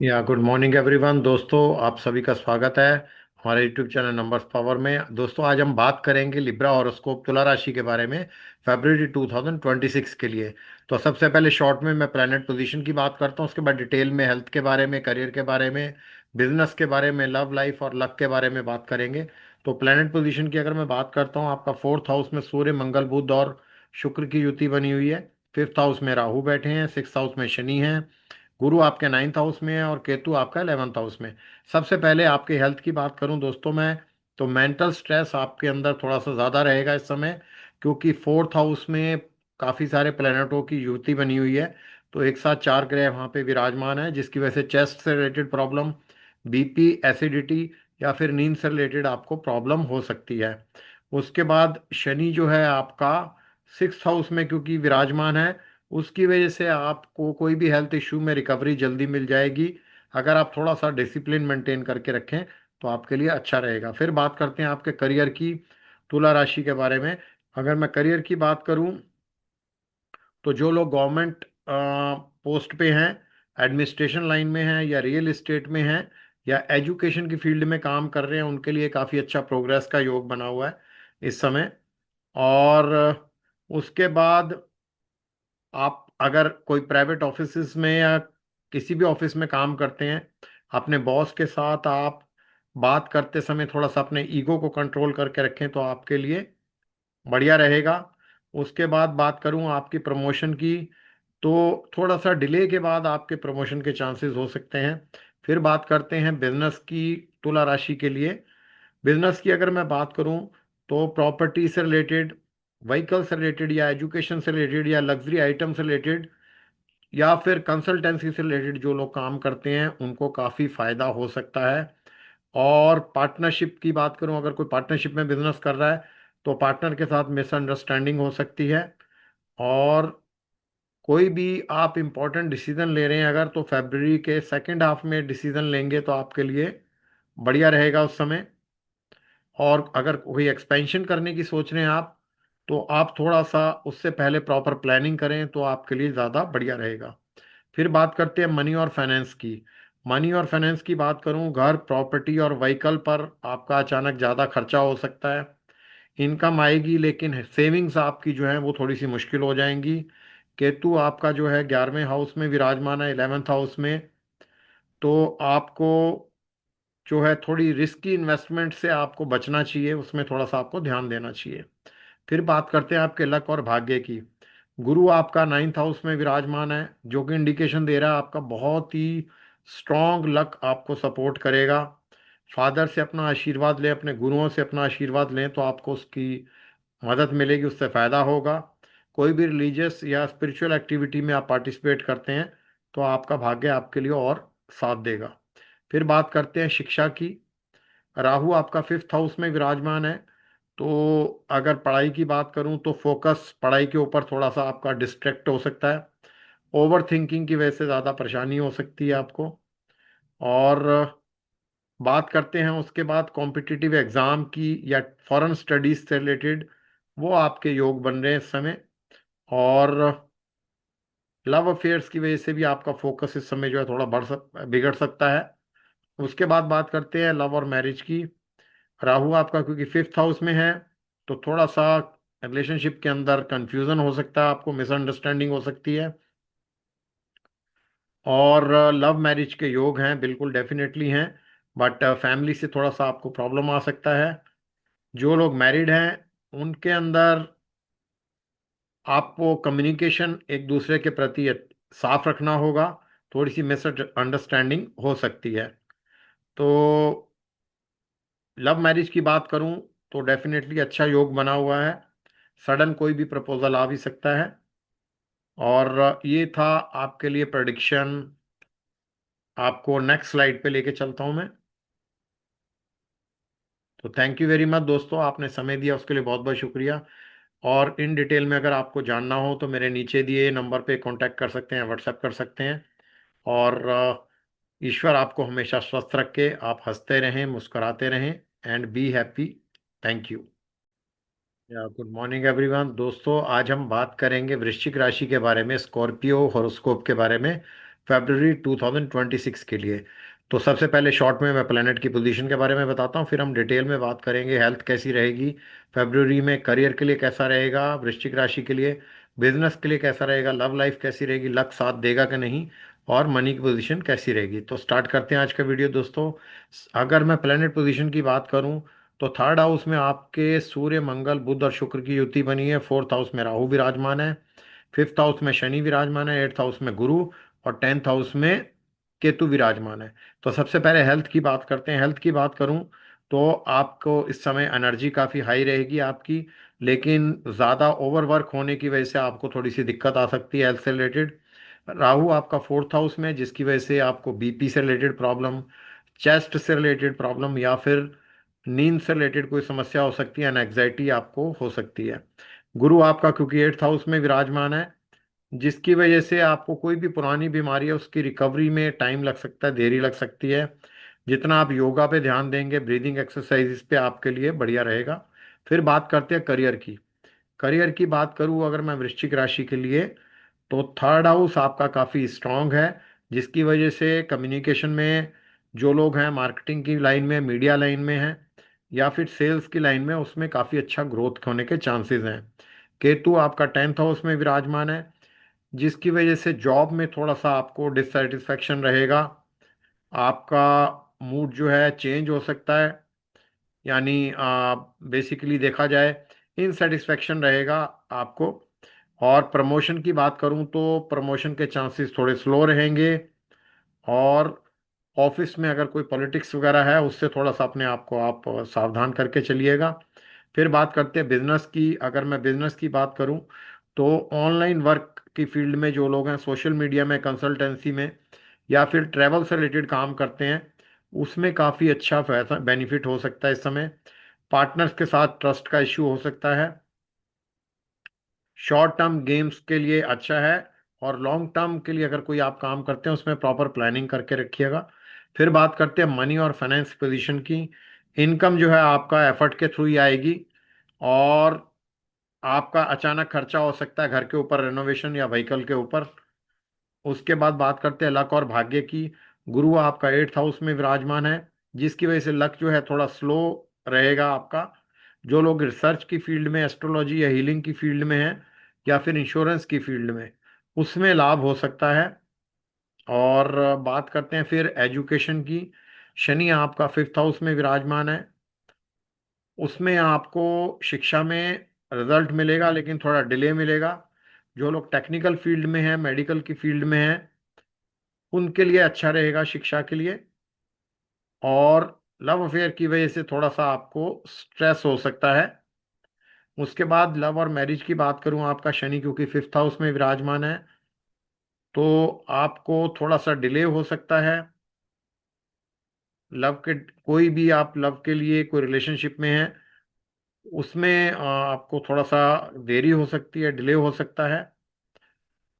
या good morning everyone. दोस्तों, आप सभी का स्वागत है हमारे यूट्यूब चैनल नंबर्स पावर में। दोस्तों, आज हम बात करेंगे लिब्रा हॉरोस्कोप तुला राशि के बारे में फरवरी 2026 के लिए। तो सबसे पहले शॉर्ट में मैं प्लैनेट पोजीशन की बात करता हूँ, उसके बाद डिटेल में हेल्थ के बारे में, करियर के बारे में, बिजनेस के बारे में, लव लाइफ और लक के बारे में बात करेंगे। तो प्लैनेट पोजीशन की अगर मैं बात करता हूँ, आपका फोर्थ हाउस में सूर्य, मंगल, बुध और शुक्र की युति बनी हुई है। फिफ्थ हाउस में राहु बैठे हैं, सिक्स हाउस में शनि हैं, गुरु आपके नाइन्थ हाउस में है और केतु आपका 11th हाउस में। सबसे पहले आपके हेल्थ की बात करूं दोस्तों मैं, तो मेंटल स्ट्रेस आपके अंदर थोड़ा सा ज़्यादा रहेगा इस समय, क्योंकि फोर्थ हाउस में काफ़ी सारे प्लैनेटों की युति बनी हुई है। तो एक साथ चार ग्रह वहाँ पे विराजमान है, जिसकी वजह से चेस्ट से रिलेटेड प्रॉब्लम, बीपी, एसिडिटी या फिर नींद से रिलेटेड आपको प्रॉब्लम हो सकती है। उसके बाद शनि जो है आपका सिक्स हाउस में क्योंकि विराजमान है, उसकी वजह से आपको कोई भी हेल्थ इशू में रिकवरी जल्दी मिल जाएगी। अगर आप थोड़ा सा डिसिप्लिन मेंटेन करके रखें तो आपके लिए अच्छा रहेगा। फिर बात करते हैं आपके करियर की, तुला राशि के बारे में। अगर मैं करियर की बात करूं, तो जो लोग गवर्नमेंट पोस्ट पे हैं, एडमिनिस्ट्रेशन लाइन में हैं या रियल एस्टेट में हैं या एजुकेशन की फील्ड में काम कर रहे हैं, उनके लिए काफ़ी अच्छा प्रोग्रेस का योग बना हुआ है इस समय। और उसके बाद आप अगर कोई प्राइवेट ऑफिस में या किसी भी ऑफिस में काम करते हैं, अपने बॉस के साथ आप बात करते समय थोड़ा सा अपने ईगो को कंट्रोल करके रखें तो आपके लिए बढ़िया रहेगा। उसके बाद बात करूं आपकी प्रमोशन की, तो थोड़ा सा डिले के बाद आपके प्रमोशन के चांसेस हो सकते हैं। फिर बात करते हैं बिजनेस की, तुला राशि के लिए। बिजनेस की अगर मैं बात करूं, तो प्रॉपर्टी से रिलेटेड, व्हीकल से रिलेटेड या एजुकेशन से रिलेटेड या लग्जरी आइटम से रिलेटेड या फिर कंसल्टेंसी से रिलेटेड जो लोग काम करते हैं उनको काफ़ी फायदा हो सकता है। और पार्टनरशिप की बात करूं, अगर कोई पार्टनरशिप में बिजनेस कर रहा है तो पार्टनर के साथ मिसअंडरस्टैंडिंग हो सकती है। और कोई भी आप इम्पोर्टेंट डिसीजन ले रहे हैं अगर, तो फरवरी के सेकेंड हाफ में डिसीजन लेंगे तो आपके लिए बढ़िया रहेगा उस समय। और अगर कोई एक्सपेंशन करने की सोच रहे हैं आप, तो आप थोड़ा सा उससे पहले प्रॉपर प्लानिंग करें तो आपके लिए ज़्यादा बढ़िया रहेगा। फिर बात करते हैं मनी और फाइनेंस की। मनी और फाइनेंस की बात करूं, घर, प्रॉपर्टी और व्हीकल पर आपका अचानक ज़्यादा खर्चा हो सकता है। इनकम आएगी लेकिन सेविंग्स आपकी जो है वो थोड़ी सी मुश्किल हो जाएंगी। केतु आपका जो है 11वें हाउस में विराजमान है, 11th हाउस में। तो आपको जो है थोड़ी रिस्की इन्वेस्टमेंट से आपको बचना चाहिए, उसमें थोड़ा सा आपको ध्यान देना चाहिए। फिर बात करते हैं आपके लक और भाग्य की। गुरु आपका नाइन्थ हाउस में विराजमान है, जो कि इंडिकेशन दे रहा है आपका बहुत ही स्ट्रॉन्ग लक आपको सपोर्ट करेगा। फादर से अपना आशीर्वाद लें, अपने गुरुओं से अपना आशीर्वाद लें तो आपको उसकी मदद मिलेगी, उससे फ़ायदा होगा। कोई भी रिलीजियस या स्पिरिचुअल एक्टिविटी में आप पार्टिसिपेट करते हैं तो आपका भाग्य आपके लिए और साथ देगा। फिर बात करते हैं शिक्षा की। राहु आपका फिफ्थ हाउस में विराजमान है, तो अगर पढ़ाई की बात करूं तो फोकस पढ़ाई के ऊपर थोड़ा सा आपका डिस्ट्रैक्ट हो सकता है। ओवर थिंकिंग की वजह से ज़्यादा परेशानी हो सकती है आपको। और बात करते हैं उसके बाद कॉम्पिटिटिव एग्ज़ाम की या फॉरेन स्टडीज़ से रिलेटेड, वो आपके योग बन रहे हैं इस समय। और लव अफेयर्स की वजह से भी आपका फोकस इस समय जो है थोड़ा बिगड़ सकता है। उसके बाद बात करते हैं लव और मैरिज की। राहु आपका क्योंकि फिफ्थ हाउस में है, तो थोड़ा सा रिलेशनशिप के अंदर कंफ्यूजन हो सकता है, आपको मिसअंडरस्टैंडिंग हो सकती है। और लव मैरिज के योग हैं, बिल्कुल डेफिनेटली हैं, बट फैमिली से थोड़ा सा आपको प्रॉब्लम आ सकता है। जो लोग मैरिड हैं उनके अंदर आपको कम्युनिकेशन एक दूसरे के प्रति साफ रखना होगा, थोड़ी सी मिसअंडरस्टैंडिंग हो सकती है। तो लव मैरिज की बात करूं तो डेफिनेटली अच्छा योग बना हुआ है, सडन कोई भी प्रपोजल आ भी सकता है। और ये था आपके लिए प्रेडिक्शन। आपको नेक्स्ट स्लाइड पे लेके चलता हूं मैं। तो थैंक यू वेरी मच दोस्तों, आपने समय दिया उसके लिए बहुत बहुत शुक्रिया। और इन डिटेल में अगर आपको जानना हो तो मेरे नीचे दिए नंबर पे कांटेक्ट कर सकते हैं, व्हाट्सएप कर सकते हैं। और ईश्वर आपको हमेशा स्वस्थ रखे, आप हंसते रहें, मुस्कुराते रहें, and be happy. Thank you. या गुड मॉर्निंग एवरीवन। दोस्तों, आज हम बात करेंगे वृश्चिक राशि के बारे में, स्कॉर्पियो हॉरोस्कोप के बारे में फरवरी 2026 के लिए। तो सबसे पहले शॉर्ट में मैं प्लेनेट की पोजीशन के बारे में बताता हूँ, फिर हम डिटेल में बात करेंगे हेल्थ कैसी रहेगी फरवरी में, करियर के लिए कैसा रहेगा वृश्चिक राशि के लिए, बिजनेस के लिए कैसा रहेगा, लव लाइफ कैसी रहेगी, लक साथ देगा कि नहीं, और मनी की पोजीशन कैसी रहेगी। तो स्टार्ट करते हैं आज का वीडियो दोस्तों। अगर मैं प्लेनेट पोजीशन की बात करूं तो थर्ड हाउस में आपके सूर्य मंगल बुध और शुक्र की युति बनी है, फोर्थ हाउस में राहु विराजमान है, फिफ्थ हाउस में शनि विराजमान है, एट्थ हाउस में गुरु, और टेंथ हाउस में केतु विराजमान है। तो सबसे पहले हेल्थ की बात करते हैं। हेल्थ की बात करूं तो आपको इस समय एनर्जी काफ़ी हाई रहेगी आपकी, लेकिन ज़्यादा ओवरवर्क होने की वजह से आपको थोड़ी सी दिक्कत आ सकती है हेल्थ से रिलेटेड। राहु आपका फोर्थ हाउस में, जिसकी वजह से आपको बीपी से रिलेटेड प्रॉब्लम, चेस्ट से रिलेटेड प्रॉब्लम, या फिर नींद से रिलेटेड कोई समस्या हो सकती है, एनजाइटी आपको हो सकती है। गुरु आपका क्योंकि एट्थ हाउस में विराजमान है, जिसकी वजह से आपको कोई भी पुरानी बीमारी है उसकी रिकवरी में टाइम लग सकता है, देरी लग सकती है। जितना आप योगा पे ध्यान देंगे, ब्रीदिंग एक्सरसाइजेस पे, आपके लिए बढ़िया रहेगा। फिर बात करते हैं करियर की। करियर की बात करूँ अगर मैं वृश्चिक राशि के लिए, तो थर्ड हाउस आपका काफ़ी स्ट्रांग है, जिसकी वजह से कम्युनिकेशन में जो लोग हैं, मार्केटिंग की लाइन में, मीडिया लाइन में हैं, या फिर सेल्स की लाइन में, उसमें काफ़ी अच्छा ग्रोथ होने के चांसेस हैं। केतु आपका टेंथ हाउस में विराजमान है, जिसकी वजह से जॉब में थोड़ा सा आपको डिससेटिस्फैक्शन रहेगा। आपका मूड जो है चेंज हो सकता है, यानी बेसिकली देखा जाए इनसेटिस्फैक्शन रहेगा आपको। और प्रमोशन की बात करूं तो प्रमोशन के चांसेस थोड़े स्लो रहेंगे, और ऑफिस में अगर कोई पॉलिटिक्स वगैरह है उससे थोड़ा सा अपने आप को आप सावधान करके चलिएगा। फिर बात करते हैं बिजनेस की। अगर मैं बिजनेस की बात करूं तो ऑनलाइन वर्क की फील्ड में जो लोग हैं, सोशल मीडिया में, कंसल्टेंसी में, या फिर ट्रैवल से रिलेटेड काम करते हैं, उसमें काफ़ी अच्छा पैसा बेनिफिट हो सकता है इस समय। पार्टनर्स के साथ ट्रस्ट का इश्यू हो सकता है। शॉर्ट टर्म गेम्स के लिए अच्छा है, और लॉन्ग टर्म के लिए अगर कोई आप काम करते हैं उसमें प्रॉपर प्लानिंग करके रखिएगा। फिर बात करते हैं मनी और फाइनेंस पोजीशन की। इनकम जो है आपका एफर्ट के थ्रू ही आएगी, और आपका अचानक खर्चा हो सकता है घर के ऊपर, रेनोवेशन या व्हीकल के ऊपर। उसके बाद बात करते हैं लक और भाग्य की। गुरु आपका एट्थ हाउस में विराजमान है, जिसकी वजह से लक जो है थोड़ा स्लो रहेगा आपका। जो लोग रिसर्च की फील्ड में, एस्ट्रोलॉजी या हीलिंग की फील्ड में हैं, या फिर इंश्योरेंस की फील्ड में, उसमें लाभ हो सकता है। और बात करते हैं फिर एजुकेशन की। शनि आपका फिफ्थ हाउस में विराजमान है, उसमें आपको शिक्षा में रिजल्ट मिलेगा, लेकिन थोड़ा डिले मिलेगा। जो लोग टेक्निकल फील्ड में हैं, मेडिकल की फील्ड में हैं, उनके लिए अच्छा रहेगा शिक्षा के लिए। और लव अफेयर की वजह से थोड़ा सा आपको स्ट्रेस हो सकता है। उसके बाद लव और मैरिज की बात करूं, आपका शनि क्योंकि फिफ्थ हाउस में विराजमान है, तो आपको थोड़ा सा डिले हो सकता है। लव के कोई भी आप लव के लिए कोई रिलेशनशिप में है, उसमें आपको थोड़ा सा देरी हो सकती है, डिले हो सकता है।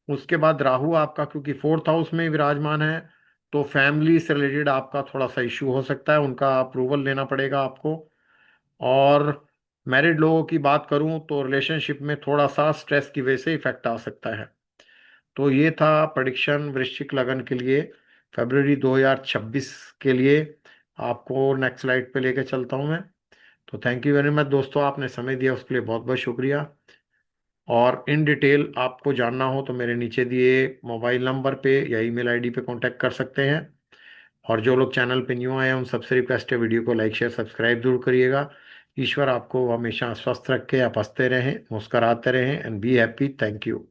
उसके बाद राहु आपका क्योंकि फोर्थ हाउस में विराजमान है, तो फैमिली से रिलेटेड आपका थोड़ा सा इश्यू हो सकता है, उनका अप्रूवल लेना पड़ेगा आपको। और मैरिड लोगों की बात करूं तो रिलेशनशिप में थोड़ा सा स्ट्रेस की वजह से इफेक्ट आ सकता है। तो ये था प्रेडिक्शन वृश्चिक लगन के लिए फरवरी 2026 के लिए। आपको नेक्स्ट स्लाइड पे लेके चलता हूं मैं। तो थैंक यू वेरी मच दोस्तों, आपने समय दिया उसके लिए बहुत बहुत शुक्रिया। और इन डिटेल आपको जानना हो तो मेरे नीचे दिए मोबाइल नंबर पे या ईमेल आईडी पे कांटेक्ट कर सकते हैं। और जो लोग चैनल पे न्यू आए हैं उन सबसे रिक्वेस्ट है, वीडियो को लाइक शेयर सब्सक्राइब जरूर करिएगा। ईश्वर आपको हमेशा स्वस्थ रखे, आप हंसते रहें, मुस्कराते रहें, and be happy. Thank you.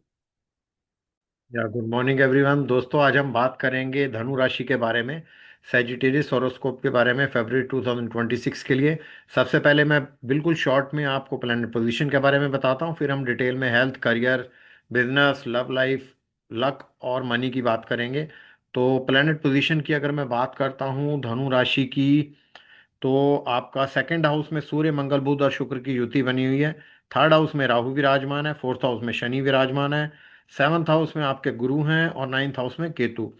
या गुड मॉर्निंग एवरीवन दोस्तों, आज हम बात करेंगे धनु राशि के बारे में, सैजिटेरियस हॉरोस्कोप के बारे में फरवरी 2026 के लिए। सबसे पहले मैं बिल्कुल शॉर्ट में आपको प्लैनेट पोजीशन के बारे में बताता हूँ, फिर हम डिटेल में health, career, business, love life, luck और मनी की बात करेंगे। तो प्लैनेट पोजीशन की अगर मैं बात करता हूँ धनु राशि की, तो आपका सेकंड हाउस में सूर्य मंगल बुध और शुक्र की युति बनी हुई है। थर्ड हाउस में राहु विराजमान है, फोर्थ हाउस में शनि विराजमान है, सेवन्थ हाउस में आपके गुरु हैं, और नाइन्थ हाउस में केतु।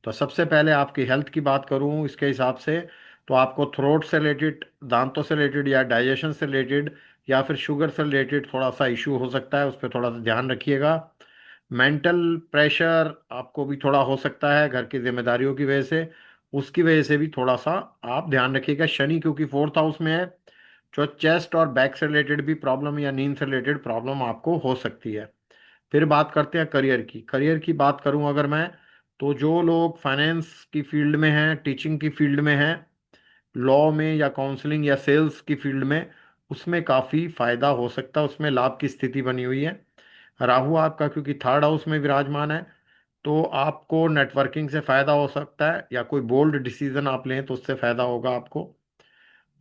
तो सबसे पहले आपकी हेल्थ की बात करूं इसके हिसाब से, तो आपको थ्रोट से रिलेटेड, दांतों से रिलेटेड, या डाइजेशन से रिलेटेड, या फिर शुगर से रिलेटेड थोड़ा सा इशू हो सकता है, उस पर थोड़ा सा ध्यान रखिएगा। मेंटल प्रेशर आपको भी थोड़ा हो सकता है घर की जिम्मेदारियों की वजह से, उसकी वजह से भी थोड़ा सा आप ध्यान रखिएगा। शनि क्योंकि फोर्थ हाउस में है, जो चेस्ट और बैक से रिलेटेड भी प्रॉब्लम या नींद से रिलेटेड प्रॉब्लम आपको हो सकती है। फिर बात करते हैं करियर की। करियर की बात करूं अगर मैं, तो जो लोग फाइनेंस की फील्ड में हैं, टीचिंग की फील्ड में हैं, लॉ में या काउंसलिंग या सेल्स की फील्ड में, उसमें काफ़ी फायदा हो सकता है, उसमें लाभ की स्थिति बनी हुई है। राहु आपका क्योंकि थर्ड हाउस में विराजमान है, तो आपको नेटवर्किंग से फायदा हो सकता है, या कोई बोल्ड डिसीजन आप लें तो उससे फायदा होगा आपको।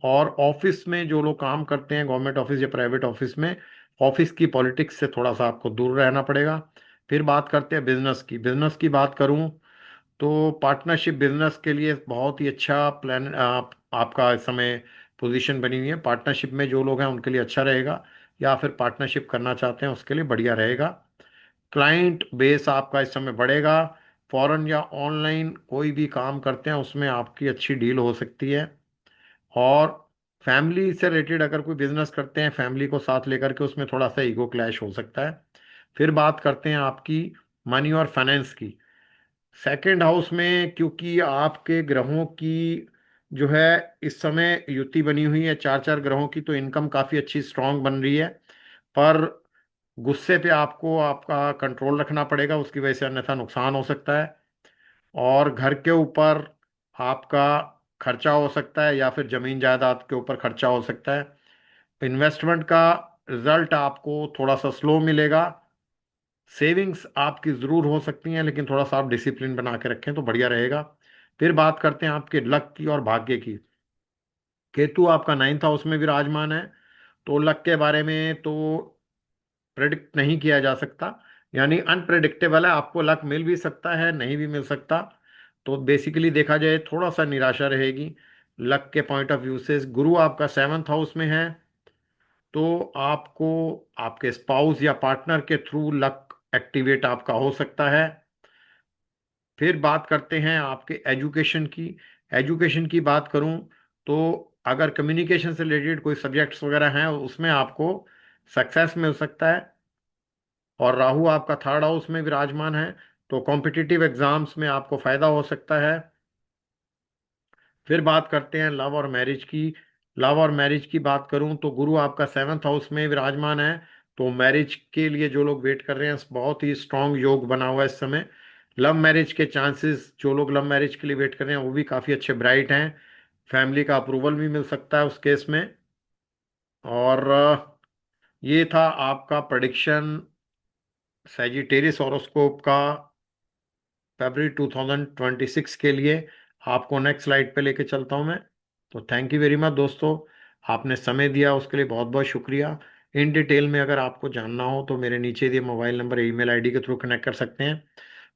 और ऑफिस में जो लोग काम करते हैं, गवर्नमेंट ऑफिस या प्राइवेट ऑफिस में, ऑफिस की पॉलिटिक्स से थोड़ा सा आपको दूर रहना पड़ेगा। फिर बात करते हैं बिजनेस की। बिजनेस की बात करूं तो पार्टनरशिप बिजनेस के लिए बहुत ही अच्छा प्लान आपका इस समय पोजीशन बनी हुई है। पार्टनरशिप में जो लोग हैं उनके लिए अच्छा रहेगा, या फिर पार्टनरशिप करना चाहते हैं उसके लिए बढ़िया रहेगा। क्लाइंट बेस आपका इस समय बढ़ेगा। फॉरेन या ऑनलाइन कोई भी काम करते हैं उसमें आपकी अच्छी डील हो सकती है। और फैमिली से रिलेटेड अगर कोई बिजनेस करते हैं फैमिली को साथ लेकर के, उसमें थोड़ा सा ईगो क्लैश हो सकता है। फिर बात करते हैं आपकी मनी और फाइनेंस की। सेकंड हाउस में क्योंकि आपके ग्रहों की जो है इस समय युति बनी हुई है, चार चार ग्रहों की, तो इनकम काफ़ी अच्छी स्ट्रांग बन रही है। पर गुस्से पे आपको आपका कंट्रोल रखना पड़ेगा, उसकी वजह से अन्यथा नुकसान हो सकता है। और घर के ऊपर आपका खर्चा हो सकता है, या फिर जमीन जायदाद के ऊपर खर्चा हो सकता है। इन्वेस्टमेंट का रिजल्ट आपको थोड़ा सा स्लो मिलेगा। सेविंग्स आपकी ज़रूर हो सकती हैं, लेकिन थोड़ा सा आप डिसिप्लिन बना के रखें तो बढ़िया रहेगा। फिर बात करते हैं आपके लक की और भाग्य की। केतु आपका नाइन्थ हाउस में विराजमान है, तो लक के बारे में तो प्रेडिक्ट नहीं किया जा सकता, यानी अनप्रेडिक्टेबल है। आपको लक मिल भी सकता है, नहीं भी मिल सकता। तो बेसिकली देखा जाए थोड़ा सा निराशा रहेगी लक के पॉइंट ऑफ व्यू से। गुरु आपका सेवन्थ हाउस में है, तो आपको आपके स्पाउस या पार्टनर के थ्रू लक एक्टिवेट आपका हो सकता है। फिर बात करते हैं आपके एजुकेशन की। एजुकेशन की बात करूं तो अगर कम्युनिकेशन से रिलेटेड कोई सब्जेक्ट्स वगैरह हैं उसमें आपको सक्सेस मिल सकता है। और राहु आपका थर्ड हाउस में विराजमान है, तो कॉम्पिटिटिव एग्जाम्स में आपको फायदा हो सकता है। फिर बात करते हैं लव और मैरिज की। लव और मैरिज की बात करूं तो गुरु आपका सेवन्थ हाउस में विराजमान है, तो मैरिज के लिए जो लोग वेट कर रहे हैं बहुत ही स्ट्रांग योग बना हुआ है इस समय। लव मैरिज के चांसेस, जो लोग लव मैरिज के लिए वेट कर रहे हैं वो भी काफ़ी अच्छे ब्राइट हैं। फैमिली का अप्रूवल भी मिल सकता है उस केस में। और ये था आपका प्रडिक्शन सैजिटेरियस हॉरोस्कोप का फरवरी 2026 के लिए। आपको नेक्स्ट स्लाइड पे लेके चलता हूँ मैं। तो थैंक यू वेरी मच दोस्तों, आपने समय दिया उसके लिए बहुत बहुत शुक्रिया। इन डिटेल में अगर आपको जानना हो तो मेरे नीचे दिए मोबाइल नंबर ईमेल आईडी के थ्रू कनेक्ट कर सकते हैं।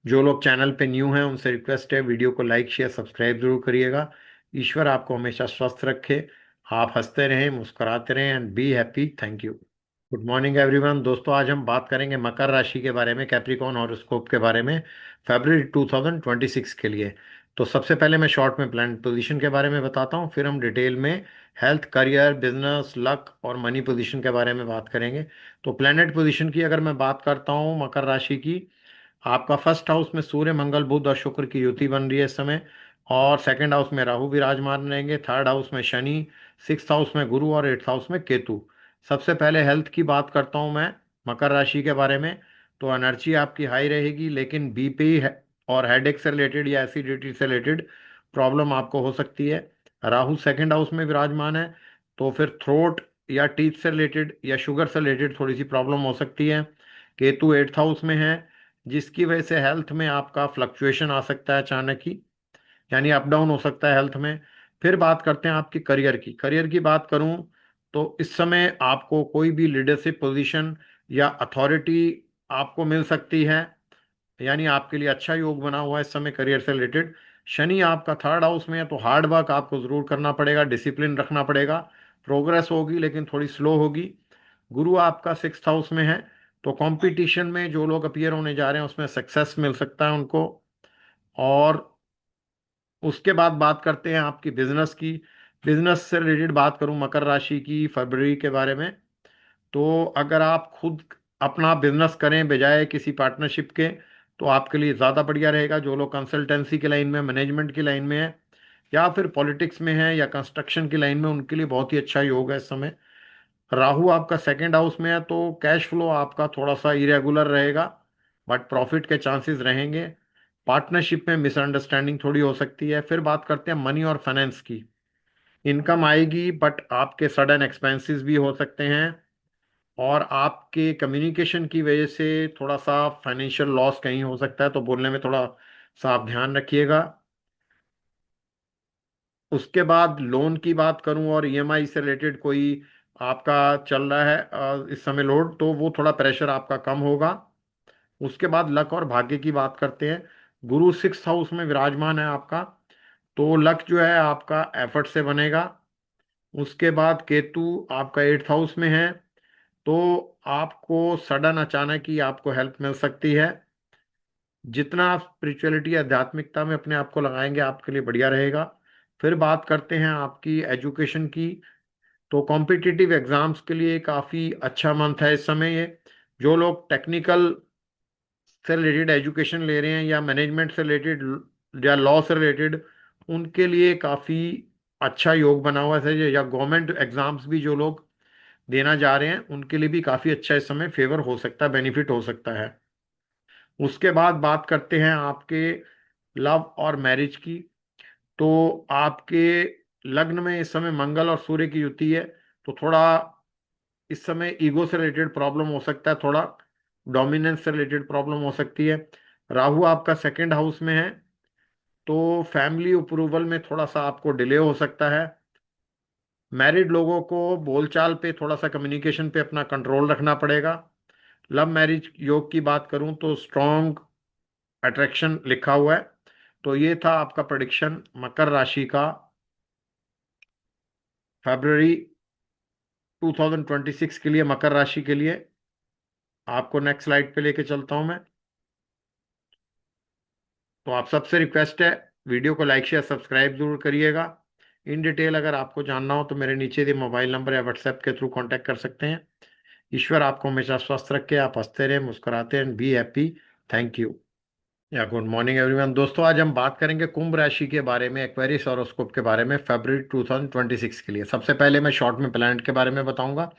जो लोग चैनल पे न्यू हैं उनसे रिक्वेस्ट है वीडियो को लाइक शेयर सब्सक्राइब जरूर करिएगा। ईश्वर आपको हमेशा स्वस्थ रखे, आप हंसते रहें मुस्कुराते रहें and be happy. Thank you. Good morning everyone. दोस्तों आज हम बात करेंगे मकर राशि के बारे में, कैप्रिकॉर्न हॉरोस्कोप के बारे में फरवरी 2026 के लिए। तो सबसे पहले मैं शॉर्ट में प्लैनेट पोजीशन के बारे में बताता हूँ, फिर हम डिटेल में हेल्थ, करियर, बिजनेस, लक और मनी पोजीशन के बारे में बात करेंगे। तो प्लैनेट पोजीशन की अगर मैं बात करता हूँ मकर राशि की, आपका फर्स्ट हाउस में सूर्य, मंगल, बुध और शुक्र की युति बन रही है इस समय। और सेकंड हाउस में राहु विराजमान रहेंगे, थर्ड हाउस में शनि, सिक्स्थ हाउस में गुरु और एट्थ हाउस में केतु। सबसे पहले हेल्थ की बात करता हूँ मैं मकर राशि के बारे में। तो एनर्जी आपकी हाई रहेगी, लेकिन बीपी और हेडेक से रिलेटेड या एसिडिटी से रिलेटेड प्रॉब्लम आपको हो सकती है। राहु सेकंड हाउस में विराजमान है, तो फिर थ्रोट या टीथ से रिलेटेड या शुगर से रिलेटेड थोड़ी सी प्रॉब्लम हो सकती है। केतु एट्थ हाउस में है, जिसकी वजह से हेल्थ में आपका फ्लक्चुएशन आ सकता है अचानक ही, यानी अप डाउन हो सकता है हेल्थ में। फिर बात करते हैं आपकी करियर की। करियर की बात करूं तो इस समय आपको कोई भी लीडरशिप पोजीशन या अथॉरिटी आपको मिल सकती है, यानी आपके लिए अच्छा योग बना हुआ है इस समय करियर से रिलेटेड। शनि आपका थर्ड हाउस में है, तो हार्ड वर्क आपको ज़रूर करना पड़ेगा, डिसिप्लिन रखना पड़ेगा। प्रोग्रेस होगी लेकिन थोड़ी स्लो होगी। गुरु आपका सिक्स्थ हाउस में है, तो कंपटीशन में जो लोग अपीयर होने जा रहे हैं उसमें सक्सेस मिल सकता है उनको। और उसके बाद बात करते हैं आपकी बिजनेस की। बिजनेस से रिलेटेड बात करूं मकर राशि की फरवरी के बारे में, तो अगर आप खुद अपना बिजनेस करें बजाय किसी पार्टनरशिप के, तो आपके लिए ज़्यादा बढ़िया रहेगा। जो लोग कंसल्टेंसी की लाइन में, मैनेजमेंट की लाइन में है, या फिर पॉलिटिक्स में है, या कंस्ट्रक्शन की लाइन में, उनके लिए बहुत ही अच्छा योग है इस समय। राहु आपका सेकंड हाउस में है, तो कैश फ्लो आपका थोड़ा सा इरेगुलर रहेगा, बट प्रॉफिट के चांसेस रहेंगे। पार्टनरशिप में मिसअंडरस्टैंडिंग थोड़ी हो सकती है। फिर बात करते हैं मनी और फाइनेंस की। इनकम आएगी, बट आपके सडन एक्सपेंसेस भी हो सकते हैं, और आपके कम्युनिकेशन की वजह से थोड़ा सा फाइनेंशियल लॉस कहीं हो सकता है, तो बोलने में थोड़ा सा आप ध्यान रखिएगा। उसके बाद लोन की बात करूं और ईएमआई से रिलेटेड कोई आपका चल रहा है इस समय लोड, तो वो थोड़ा प्रेशर आपका कम होगा। उसके बाद लक और भाग्य की बात करते हैं। गुरु सिक्स हाउस में विराजमान है आपका, तो लक जो है आपका एफर्ट से बनेगा। उसके बाद केतु आपका एट्थ हाउस में है, तो आपको सडन अचानक ही आपको हेल्प मिल सकती है। जितना आप स्पिरिचुअलिटी आध्यात्मिकता में अपने आप को लगाएंगे, आपके लिए बढ़िया रहेगा। फिर बात करते हैं आपकी एजुकेशन की। तो कॉम्पिटिटिव एग्जाम्स के लिए काफ़ी अच्छा मंथ है इस समय ये। जो लोग टेक्निकल से रिलेटेड एजुकेशन ले रहे हैं, या मैनेजमेंट से रिलेटेड, या लॉ से रिलेटेड, उनके लिए काफ़ी अच्छा योग बना हुआ है। या गवर्नमेंट एग्जाम्स भी जो लोग देना जा रहे हैं, उनके लिए भी काफ़ी अच्छा इस समय फेवर हो सकता है, बेनिफिट हो सकता है। उसके बाद बात करते हैं आपके लव और मैरिज की। तो आपके लग्न में इस समय मंगल और सूर्य की युति है, तो थोड़ा इस समय ईगो से रिलेटेड प्रॉब्लम हो सकता है, थोड़ा डोमिनेंस से रिलेटेड प्रॉब्लम हो सकती है। राहु आपका सेकंड हाउस में है, तो फैमिली अप्रूवल में थोड़ा सा आपको डिले हो सकता है। मैरिड लोगों को बोलचाल पे, थोड़ा सा कम्युनिकेशन पे अपना कंट्रोल रखना पड़ेगा। लव मैरिज योग की बात करूं तो स्ट्रॉन्ग अट्रैक्शन लिखा हुआ है। तो ये था आपका प्रेडिक्शन मकर राशि का, फरवरी 2026 के लिए, मकर राशि के लिए। आपको नेक्स्ट स्लाइड पे लेके चलता हूं मैं। तो आप सबसे रिक्वेस्ट है, वीडियो को लाइक शेयर सब्सक्राइब जरूर करिएगा। इन डिटेल अगर आपको जानना हो तो मेरे नीचे दिए मोबाइल नंबर या व्हाट्सएप के थ्रू कांटेक्ट कर सकते हैं। ईश्वर आपको हमेशा स्वस्थ रखे, आप हंसते रहें, मुस्कुराते हैं, बी हैप्पी। Thank you. या गुड मॉर्निंग एवरीवन। दोस्तों, आज हम बात करेंगे कुंभ राशि के बारे में, एक्वेरियस हॉरोस्कोप के बारे में, फरवरी 2026 के लिए। सबसे पहले मैं शॉर्ट में प्लैनेट के बारे में बताऊंगा।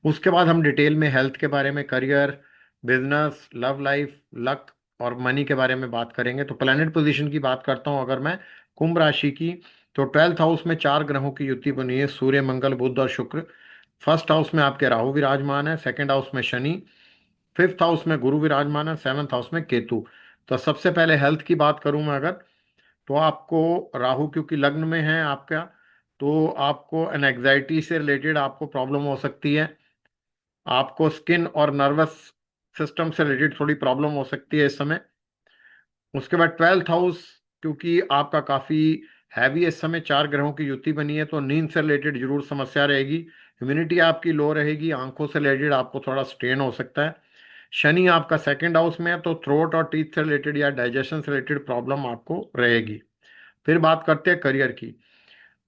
उसके बाद हम डिटेल में हेल्थ के बारे में, career, business, love life, luck और मनी के बारे में बात करेंगे। तो प्लैनेट पोजीशन की बात करता हूं अगर मैं कुंभ राशि की, तो ट्वेल्थ हाउस में चार ग्रहों की युति बनी है, सूर्य, मंगल, बुध और शुक्र। फर्स्ट हाउस में आपके राहु विराजमान है, सेकंड हाउस में शनि, फिफ्थ हाउस में गुरु विराजमान है, सेवंथ हाउस में केतु। तो सबसे पहले हेल्थ की बात करूं मैं अगर, तो आपको राहु क्योंकि लग्न में है आपका, तो आपको एनजाइटी से रिलेटेड आपको प्रॉब्लम हो सकती है। आपको स्किन और नर्वस सिस्टम से रिलेटेड थोड़ी प्रॉब्लम हो सकती है इस समय। उसके बाद ट्वेल्थ हाउस क्योंकि आपका काफ़ी हैवी इस समय, चार ग्रहों की युति बनी है, तो नींद से रिलेटेड जरूर समस्या रहेगी। इम्यूनिटी आपकी लो रहेगी, आंखों से रिलेटेड आपको थोड़ा स्ट्रेन हो सकता है। शनि आपका सेकंड हाउस में है, तो थ्रोट और टीथ से रिलेटेड या डाइजेशन से रिलेटेड प्रॉब्लम आपको रहेगी। फिर बात करते हैं करियर की।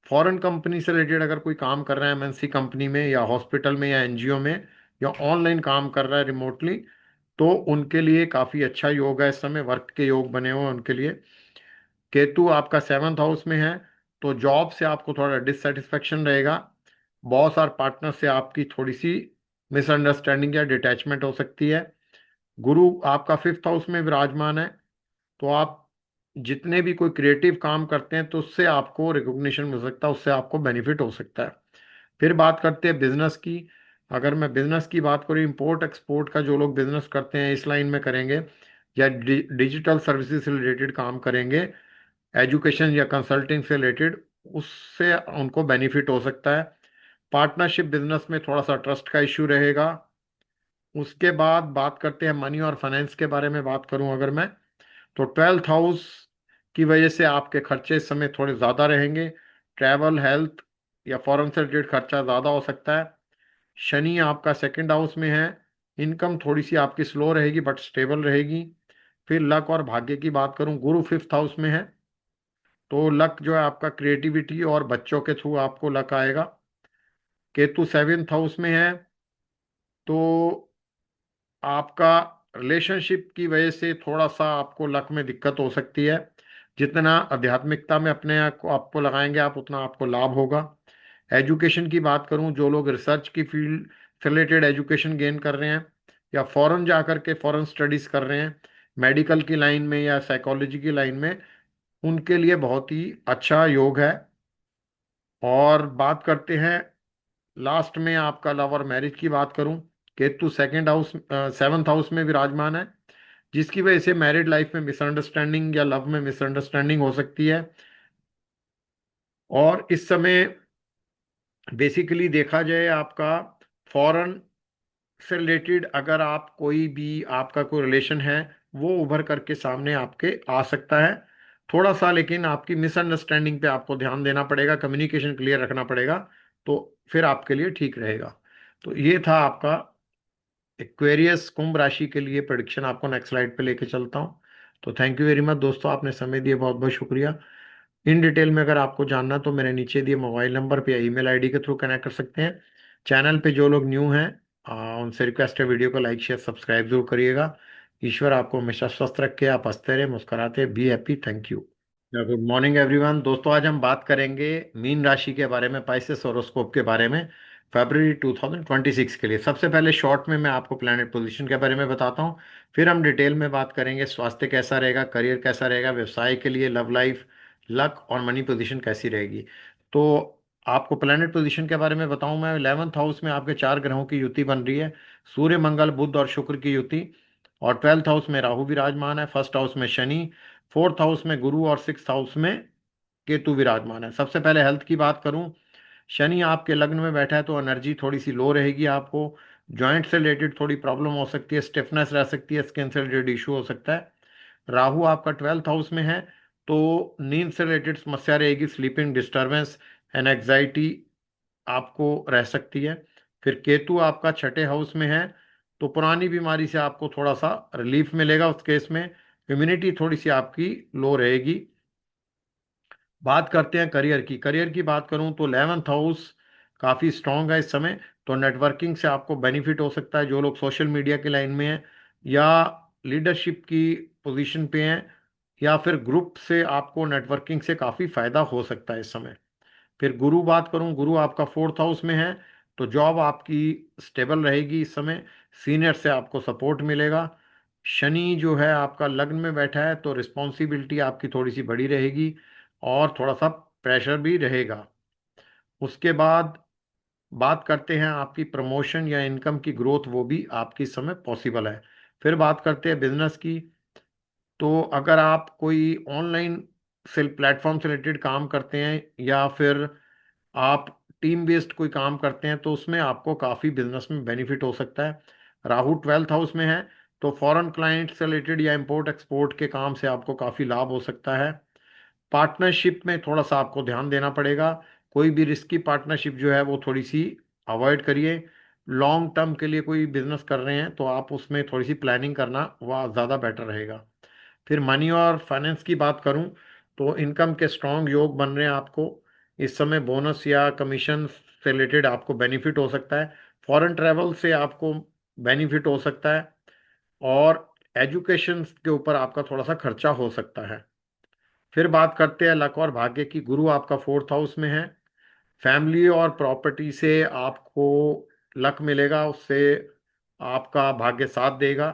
फॉरेन कंपनी से रिलेटेड अगर कोई काम कर रहा है, एमएनसी कंपनी में या हॉस्पिटल में या एनजीओ में, या ऑनलाइन काम कर रहा है रिमोटली, तो उनके लिए काफ़ी अच्छा योग है इस समय, वर्क के योग बने हुए हैं उनके लिए। केतु आपका सेवन्थ हाउस में है, तो जॉब से आपको थोड़ा डिससेटिस्फेक्शन रहेगा। बॉस और पार्टनर से आपकी थोड़ी सी मिसअंडरस्टैंडिंग या डिटैचमेंट हो सकती है। गुरु आपका फिफ्थ हाउस में विराजमान है, तो आप जितने भी कोई क्रिएटिव काम करते हैं, तो उससे आपको रिकॉग्निशन मिल सकता है, उससे आपको बेनिफिट हो सकता है। फिर बात करते हैं बिजनेस की। अगर मैं बिजनेस की बात करूँ, इंपोर्ट एक्सपोर्ट का जो लोग बिजनेस करते हैं इस लाइन में करेंगे, या डिजिटल सर्विसेज से रिलेटेड काम करेंगे, एजुकेशन या कंसल्टिंग से रिलेटेड, उससे उनको बेनिफिट हो सकता है। पार्टनरशिप बिजनेस में थोड़ा सा ट्रस्ट का इश्यू रहेगा। उसके बाद बात करते हैं मनी और फाइनेंस के बारे में बात करूं अगर मैं, तो ट्वेल्थ हाउस की वजह से आपके खर्चे इस समय थोड़े ज़्यादा रहेंगे। ट्रैवल, हेल्थ या फॉरेन से रिलेटेड खर्चा ज़्यादा हो सकता है। शनि आपका सेकंड हाउस में है, इनकम थोड़ी सी आपकी स्लो रहेगी बट स्टेबल रहेगी। फिर लक और भाग्य की बात करूं, गुरु फिफ्थ हाउस में है, तो लक जो है आपका क्रिएटिविटी और बच्चों के थ्रू आपको लक आएगा। केतु सेवेंथ हाउस में है, तो आपका रिलेशनशिप की वजह से थोड़ा सा आपको लक में दिक्कत हो सकती है। जितना आध्यात्मिकता में अपने आप को आपको लगाएंगे आप, उतना आपको लाभ होगा। एजुकेशन की बात करूं, जो लोग रिसर्च की फील्ड से रिलेटेड एजुकेशन गेन कर रहे हैं या फॉरेन जा कर के फॉरेन स्टडीज कर रहे हैं, मेडिकल की लाइन में या साइकोलॉजी की लाइन में, उनके लिए बहुत ही अच्छा योग है। और बात करते हैं लास्ट में आपका लव और मैरिज की बात करूं, Ketu second house, seventh house में विराजमान है, जिसकी वजह से मैरिड लाइफ में मिसअंडरस्टैंडिंग या लव में मिसअंडरस्टैंडिंग हो सकती है। और इस समय बेसिकली देखा जाए आपका फॉरेन से रिलेटेड अगर आप कोई भी आपका कोई रिलेशन है, वो उभर करके सामने आपके आ सकता है। थोड़ा सा लेकिन आपकी मिसअंडरस्टैंडिंग पे आपको ध्यान देना पड़ेगा, कम्युनिकेशन क्लियर रखना पड़ेगा, तो फिर आपके लिए ठीक रहेगा। तो ये था आपका एक्वेरियस कुंभ राशि के लिए प्रेडिक्शन। आपको नेक्स्ट स्लाइड पे लेके चलता हूँ। तो थैंक यू वेरी मच दोस्तों, आपने समय दिया, बहुत बहुत शुक्रिया। इन डिटेल में अगर आपको जानना तो मेरे नीचे दिए मोबाइल नंबर पे या ईमेल आईडी के थ्रू कनेक्ट कर सकते हैं। चैनल पे जो लोग न्यू हैं, उनसे रिक्वेस्ट है वीडियो को लाइक शेयर सब्सक्राइब जरूर करिएगा। ईश्वर आपको हमेशा स्वस्थ रखे, आप हंसते रहे, मुस्कुराते, be happy. Thank you. Good morning everyone. दोस्तों आज हम बात करेंगे मीन राशि के बारे में, पाइसेस हॉरोस्कोप के बारे में, फरवरी 2026 के लिए। सबसे पहले शॉर्ट में मैं आपको प्लैनेट पोजीशन के बारे में बताता हूँ, फिर हम डिटेल में बात करेंगे स्वास्थ्य कैसा रहेगा, करियर कैसा रहेगा, व्यवसाय के लिए, लव लाइफ, लक और मनी पोजीशन कैसी रहेगी। तो आपको प्लैनेट पोजीशन के बारे में बताऊं मैं, 11th हाउस में आपके चार ग्रहों की युति बन रही है, सूर्य मंगल बुध और शुक्र की युति। और 12th हाउस में राहु विराजमान है, फर्स्ट हाउस में शनि, फोर्थ हाउस में गुरु और सिक्स हाउस में केतु विराजमान है। सबसे पहले हेल्थ की बात करूं, शनि आपके लग्न में बैठा है तो एनर्जी थोड़ी सी लो रहेगी आपको, जॉइंट से रिलेटेड थोड़ी प्रॉब्लम हो सकती है, स्टिफनेस रह सकती है, स्किन से रिलेटेड इशू हो सकता है। राहु आपका 12th हाउस में है तो नींद से रिलेटेड समस्या रहेगी, स्लीपिंग डिस्टरबेंस एंड एग्जाइटी आपको रह सकती है। फिर केतु आपका छठे हाउस में है तो पुरानी बीमारी से आपको थोड़ा सा रिलीफ मिलेगा उस केस में, इम्यूनिटी थोड़ी सी आपकी लो रहेगी। बात करते हैं करियर की। करियर की बात करूं तो 11th हाउस काफ़ी स्ट्रांग है इस समय, तो नेटवर्किंग से आपको बेनिफिट हो सकता है। जो लोग सोशल मीडिया की लाइन में हैं या लीडरशिप की पोजीशन पे हैं या फिर ग्रुप से, आपको नेटवर्किंग से काफ़ी फायदा हो सकता है इस समय। फिर गुरु बात करूं, गुरु आपका फोर्थ हाउस में है तो जॉब आपकी स्टेबल रहेगी इस समय, सीनियर से आपको सपोर्ट मिलेगा। शनि जो है आपका लग्न में बैठा है तो रिस्पॉन्सिबिलिटी आपकी थोड़ी सी बड़ी रहेगी और थोड़ा सा प्रेशर भी रहेगा। उसके बाद बात करते हैं आपकी प्रमोशन या इनकम की ग्रोथ, वो भी आपकी इस समय पॉसिबल है। फिर बात करते हैं बिजनेस की। तो अगर आप कोई ऑनलाइन से प्लेटफॉर्म से रिलेटेड काम करते हैं या फिर आप टीम बेस्ड कोई काम करते हैं तो उसमें आपको काफ़ी बिजनेस में बेनिफिट हो सकता है। राहु 12th हाउस में है तो फॉरेन क्लाइंट से रिलेटेड या इंपोर्ट एक्सपोर्ट के काम से आपको काफ़ी लाभ हो सकता है। पार्टनरशिप में थोड़ा सा आपको ध्यान देना पड़ेगा, कोई भी रिस्की पार्टनरशिप जो है वो थोड़ी सी अवॉइड करिए। लॉन्ग टर्म के लिए कोई बिजनेस कर रहे हैं तो आप उसमें थोड़ी सी प्लानिंग करना वह ज़्यादा बेटर रहेगा। फिर मनी और फाइनेंस की बात करूं तो इनकम के स्ट्रॉन्ग योग बन रहे हैं आपको इस समय, बोनस या कमीशन से रिलेटेड आपको बेनिफिट हो सकता है, फॉरेन ट्रैवल से आपको बेनिफिट हो सकता है, और एजुकेशन के ऊपर आपका थोड़ा सा खर्चा हो सकता है। फिर बात करते हैं लक और भाग्य की। गुरु आपका फोर्थ हाउस में है, फैमिली और प्रॉपर्टी से आपको लक मिलेगा, उससे आपका भाग्य साथ देगा।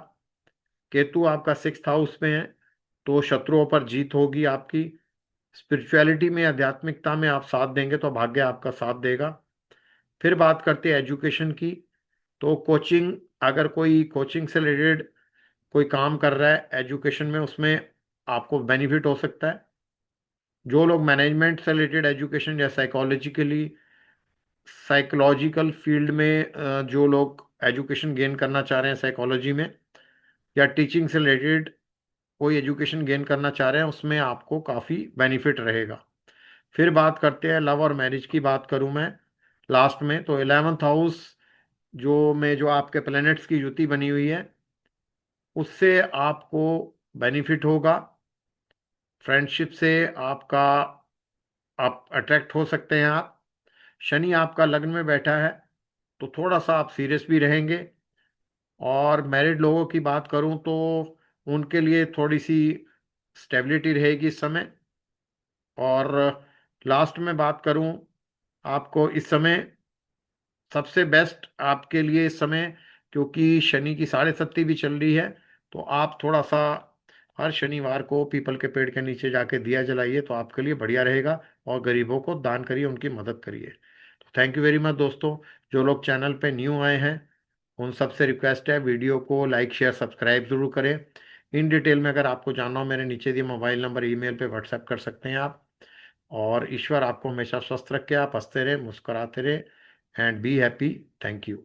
केतु आपका सिक्स्थ हाउस में है तो शत्रुओं पर जीत होगी आपकी, स्पिरिचुअलिटी में, आध्यात्मिकता में आप साथ देंगे तो भाग्य आपका साथ देगा। फिर बात करते हैं एजुकेशन की। तो कोचिंग, अगर कोई कोचिंग से रिलेटेड कोई काम कर रहा है एजुकेशन में, उसमें आपको बेनिफिट हो सकता है। जो लोग मैनेजमेंट से रिलेटेड एजुकेशन या साइकोलॉजिकल फील्ड में जो लोग एजुकेशन गेन करना चाह रहे हैं साइकोलॉजी में, या टीचिंग से रिलेटेड कोई एजुकेशन गेन करना चाह रहे हैं, उसमें आपको काफ़ी बेनिफिट रहेगा। फिर बात करते हैं लव और मैरिज की। बात करूं मैं लास्ट में तो 11th हाउस जो आपके प्लैनेट्स की युति बनी हुई है, उससे आपको बेनिफिट होगा। फ्रेंडशिप से आपका, आप अट्रैक्ट हो सकते हैं आप। शनि आपका लग्न में बैठा है तो थोड़ा सा आप सीरियस भी रहेंगे, और मैरिड लोगों की बात करूं तो उनके लिए थोड़ी सी स्टेबिलिटी रहेगी इस समय। और लास्ट में बात करूं, आपको इस समय सबसे बेस्ट आपके लिए इस समय, क्योंकि शनि की 6.5 भी चल रही है, तो आप थोड़ा सा हर शनिवार को पीपल के पेड़ के नीचे जाके दिया जलाइए, तो आपके लिए बढ़िया रहेगा। और गरीबों को दान करिए, उनकी मदद करिए। तो थैंक यू वेरी मच दोस्तों। जो लोग चैनल पे न्यू आए हैं, उन सबसे रिक्वेस्ट है, वीडियो को लाइक शेयर सब्सक्राइब जरूर करें। इन डिटेल में अगर आपको जानना हो, मेरे नीचे दिए मोबाइल नंबर, ईमेल पे व्हाट्सएप कर सकते हैं आप। और ईश्वर आपको हमेशा स्वस्थ रखे, आप हंसते रहे, मुस्कुराते रहे, and be happy. Thank you.